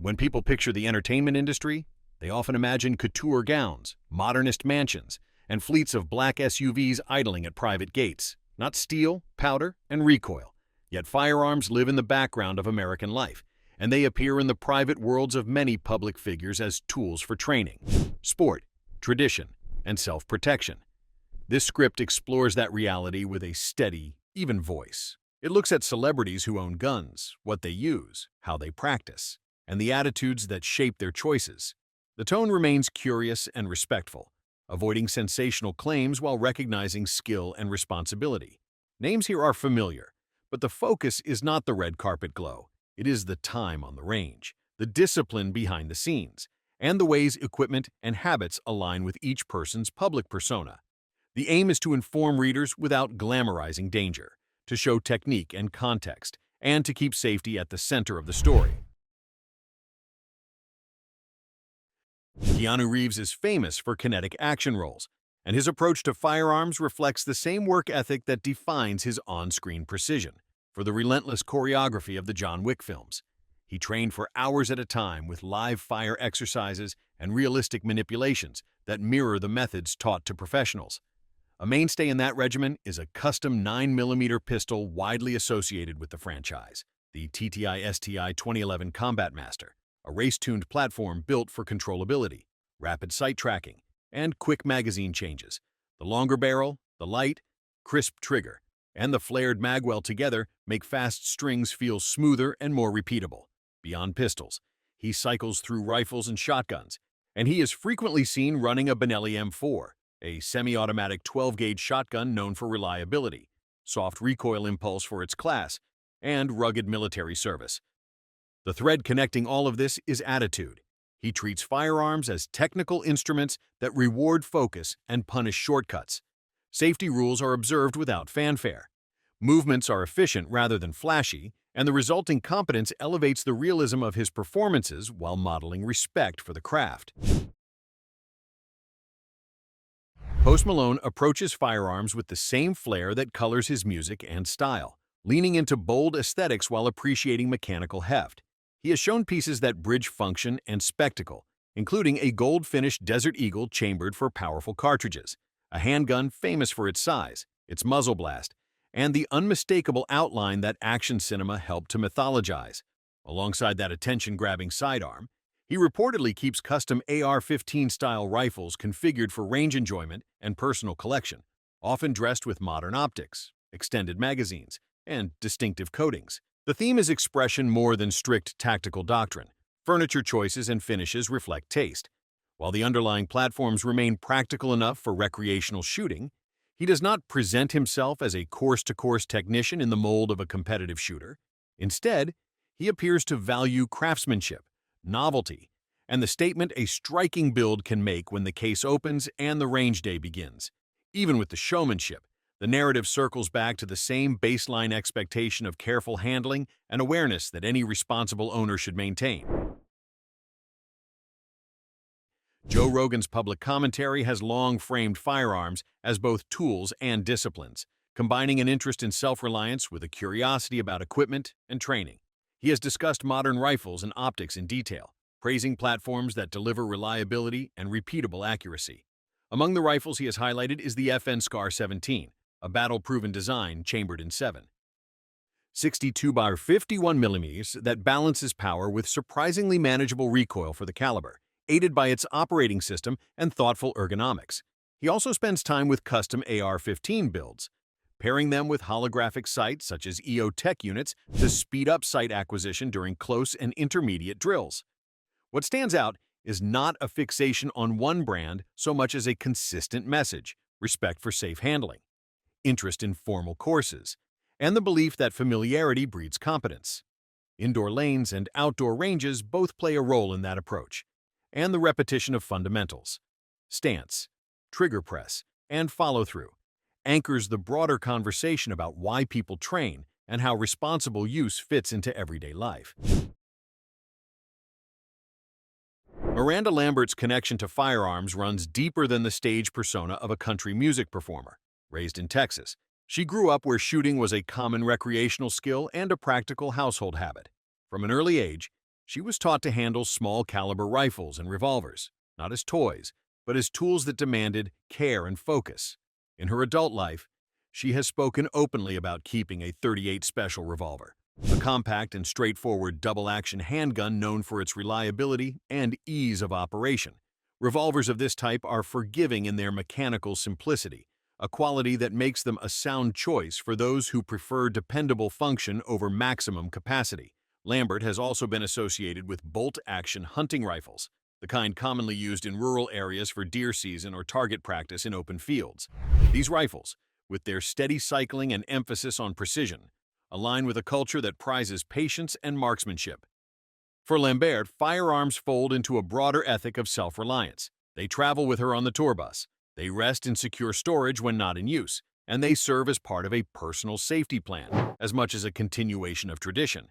When people picture the entertainment industry, they often imagine couture gowns, modernist mansions, and fleets of black SUVs idling at private gates, not steel, powder, and recoil. Yet firearms live in the background of American life, and they appear in the private worlds of many public figures as tools for training, sport, tradition, and self-protection. This script explores that reality with a steady, even voice. It looks at celebrities who own guns, what they use, how they practice, and the attitudes that shape their choices. The tone remains curious and respectful, avoiding sensational claims while recognizing skill and responsibility. Names here are familiar, but the focus is not the red carpet glow. It is the time on the range, the discipline behind the scenes, and the ways equipment and habits align with each person's public persona. The aim is to inform readers without glamorizing danger, to show technique and context, and to keep safety at the center of the story. Keanu Reeves is famous for kinetic action roles, and his approach to firearms reflects the same work ethic that defines his on-screen precision. For the relentless choreography of the John Wick films, he trained for hours at a time with live fire exercises and realistic manipulations that mirror the methods taught to professionals. A mainstay in that regimen is a custom 9mm pistol widely associated with the franchise, the TTI-STI 2011 Combat Master, a race-tuned platform built for controllability, rapid sight tracking, and quick magazine changes. The longer barrel, the light, crisp trigger, and the flared magwell together make fast strings feel smoother and more repeatable. Beyond pistols, he cycles through rifles and shotguns, and he is frequently seen running a Benelli M4, a semi-automatic 12-gauge shotgun known for reliability, soft recoil impulse for its class, and rugged military service. The thread connecting all of this is attitude. He treats firearms as technical instruments that reward focus and punish shortcuts. Safety rules are observed without fanfare. Movements are efficient rather than flashy, and the resulting competence elevates the realism of his performances while modeling respect for the craft. Post Malone approaches firearms with the same flair that colors his music and style, leaning into bold aesthetics while appreciating mechanical heft. He has shown pieces that bridge function and spectacle, including a gold-finished Desert Eagle chambered for powerful cartridges, a handgun famous for its size, its muzzle blast, and the unmistakable outline that action cinema helped to mythologize. Alongside that attention-grabbing sidearm, he reportedly keeps custom AR-15-style rifles configured for range enjoyment and personal collection, often dressed with modern optics, extended magazines, and distinctive coatings. The theme is expression more than strict tactical doctrine. Furniture choices and finishes reflect taste. While the underlying platforms remain practical enough for recreational shooting, he does not present himself as a course-to-course technician in the mold of a competitive shooter. Instead, he appears to value craftsmanship, novelty, and the statement a striking build can make when the case opens and the range day begins. Even with the showmanship, the narrative circles back to the same baseline expectation of careful handling and awareness that any responsible owner should maintain. Joe Rogan's public commentary has long framed firearms as both tools and disciplines, combining an interest in self-reliance with a curiosity about equipment and training. He has discussed modern rifles and optics in detail, praising platforms that deliver reliability and repeatable accuracy. Among the rifles he has highlighted is the FN SCAR 17, a battle-proven design chambered in 7.62x51mm that balances power with surprisingly manageable recoil for the caliber, aided by its operating system and thoughtful ergonomics. He also spends time with custom AR-15 builds, pairing them with holographic sights such as EO Tech units to speed up sight acquisition during close and intermediate drills. What stands out is not a fixation on one brand so much as a consistent message, respect for safe handling, interest in formal courses, and the belief that familiarity breeds competence. Indoor lanes and outdoor ranges both play a role in that approach, and the repetition of fundamentals, stance, trigger press, and follow-through, anchors the broader conversation about why people train and how responsible use fits into everyday life. Miranda Lambert's connection to firearms runs deeper than the stage persona of a country music performer. Raised in Texas, she grew up where shooting was a common recreational skill and a practical household habit. From an early age, She was taught to handle small-caliber rifles and revolvers, not as toys, but as tools that demanded care and focus. In her adult life, she has spoken openly about keeping a .38 Special revolver, a compact and straightforward double-action handgun known for its reliability and ease of operation. Revolvers of this type are forgiving in their mechanical simplicity, a quality that makes them a sound choice for those who prefer dependable function over maximum capacity. Lambert has also been associated with bolt-action hunting rifles, the kind commonly used in rural areas for deer season or target practice in open fields. These rifles, with their steady cycling and emphasis on precision, align with a culture that prizes patience and marksmanship. For Lambert, firearms fold into a broader ethic of self-reliance. They travel with her on the tour bus. They rest in secure storage when not in use, and they serve as part of a personal safety plan, as much as a continuation of tradition.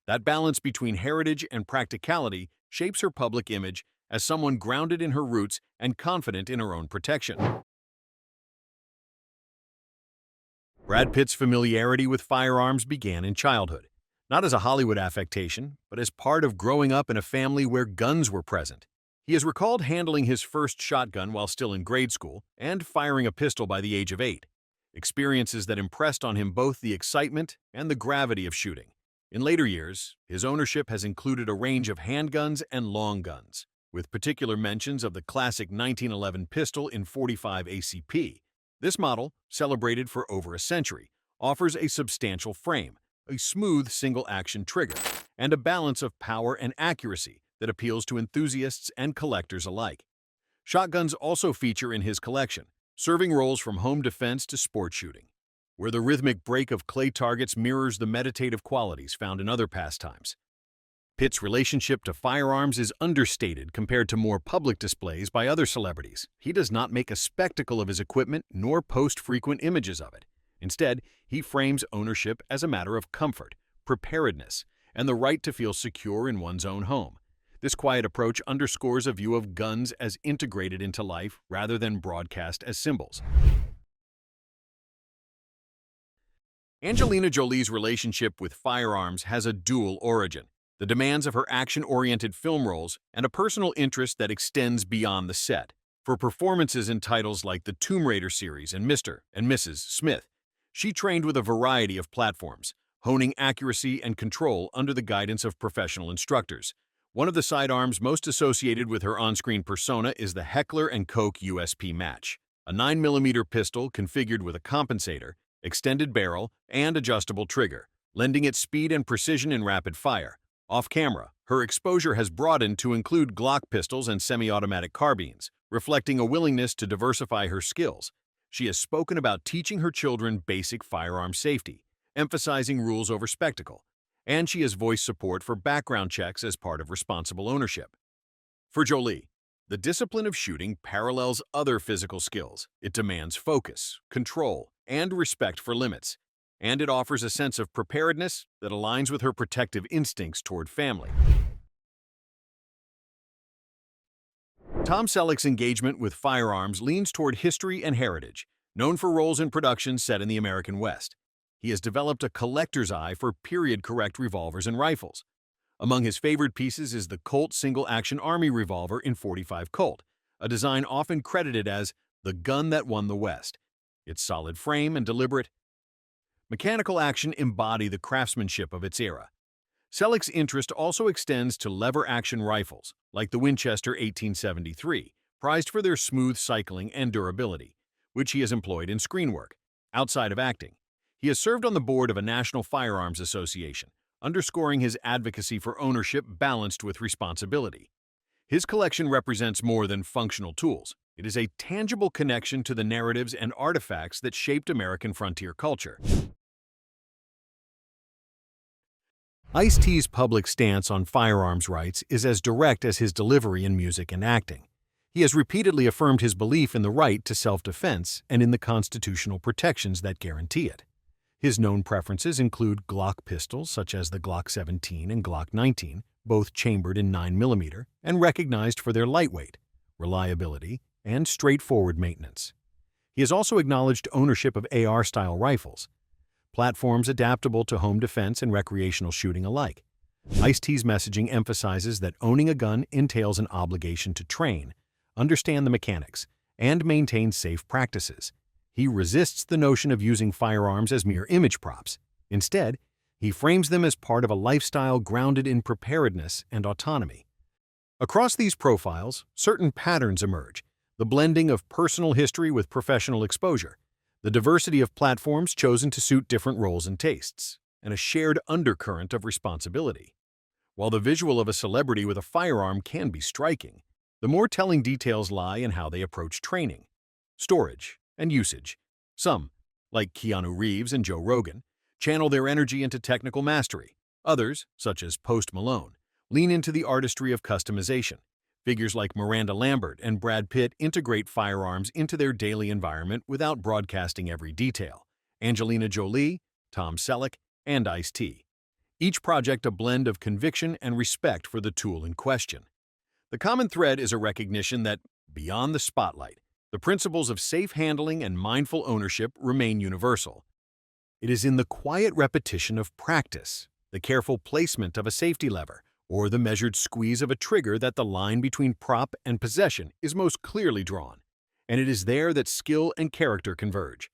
That balance between heritage and practicality shapes her public image as someone grounded in her roots and confident in her own protection. Brad Pitt's familiarity with firearms began in childhood, not as a Hollywood affectation, but as part of growing up in a family where guns were present. He has recalled handling his first shotgun while still in grade school and firing a pistol by the age of 8, experiences that impressed on him both the excitement and the gravity of shooting. In later years, his ownership has included a range of handguns and long guns, with particular mentions of the classic 1911 pistol in .45 ACP. This model, celebrated for over a century, offers a substantial frame, a smooth single-action trigger, and a balance of power and accuracy that appeals to enthusiasts and collectors alike. Shotguns also feature in his collection, serving roles from home defense to sport shooting, where the rhythmic break of clay targets mirrors the meditative qualities found in other pastimes. Pitt's relationship to firearms is understated compared to more public displays by other celebrities. He does not make a spectacle of his equipment nor post frequent images of it. Instead, he frames ownership as a matter of comfort, preparedness, and the right to feel secure in one's own home. This quiet approach underscores a view of guns as integrated into life rather than broadcast as symbols. Angelina Jolie's relationship with firearms has a dual origin: the demands of her action-oriented film roles and a personal interest that extends beyond the set. For performances in titles like the Tomb Raider series and Mr. and Mrs. Smith, she trained with a variety of platforms, honing accuracy and control under the guidance of professional instructors. One of the sidearms most associated with her on-screen persona is the Heckler & Koch USP Match, a 9mm pistol configured with a compensator, extended barrel, and adjustable trigger, lending it speed and precision in rapid fire. Off-camera, her exposure has broadened to include Glock pistols and semi-automatic carbines, reflecting a willingness to diversify her skills. She has spoken about teaching her children basic firearm safety, emphasizing rules over spectacle, and she has voiced support for background checks as part of responsible ownership. For Jolie, the discipline of shooting parallels other physical skills. It demands focus, control, and respect for limits, and it offers a sense of preparedness that aligns with her protective instincts toward family. Tom Selleck's engagement with firearms leans toward history and heritage. Known for roles in productions set in the American West, he has developed a collector's eye for period-correct revolvers and rifles. Among his favorite pieces is the Colt single-action Army revolver in .45 Colt, a design often credited as the gun that won the West. Its solid frame and deliberate mechanical action embody the craftsmanship of its era. Selleck's interest also extends to lever-action rifles, like the Winchester 1873, prized for their smooth cycling and durability, which he has employed in screen work. Outside of acting, he has served on the board of a National Firearms Association, underscoring his advocacy for ownership balanced with responsibility. His collection represents more than functional tools. It is a tangible connection to the narratives and artifacts that shaped American frontier culture. Ice-T's public stance on firearms rights is as direct as his delivery in music and acting. He has repeatedly affirmed his belief in the right to self-defense and in the constitutional protections that guarantee it. His known preferences include Glock pistols such as the Glock 17 and Glock 19, both chambered in 9mm and recognized for their lightweight, reliability, and straightforward maintenance. He has also acknowledged ownership of AR-style rifles, platforms adaptable to home defense and recreational shooting alike. Ice-T's messaging emphasizes that owning a gun entails an obligation to train, understand the mechanics, and maintain safe practices. He resists the notion of using firearms as mere image props. Instead, he frames them as part of a lifestyle grounded in preparedness and autonomy. Across these profiles, certain patterns emerge: the blending of personal history with professional exposure, the diversity of platforms chosen to suit different roles and tastes, and a shared undercurrent of responsibility. While the visual of a celebrity with a firearm can be striking, the more telling details lie in how they approach training, storage, and usage. Some, like Keanu Reeves and Joe Rogan, channel their energy into technical mastery. Others, such as Post Malone, lean into the artistry of customization. Figures like Miranda Lambert and Brad Pitt integrate firearms into their daily environment without broadcasting every detail. Angelina Jolie, Tom Selleck, and Ice-T. Each project a blend of conviction and respect for the tool in question. The common thread is a recognition that, beyond the spotlight, the principles of safe handling and mindful ownership remain universal. It is in the quiet repetition of practice, the careful placement of a safety lever, or the measured squeeze of a trigger that the line between prop and possession is most clearly drawn. And it is there that skill and character converge.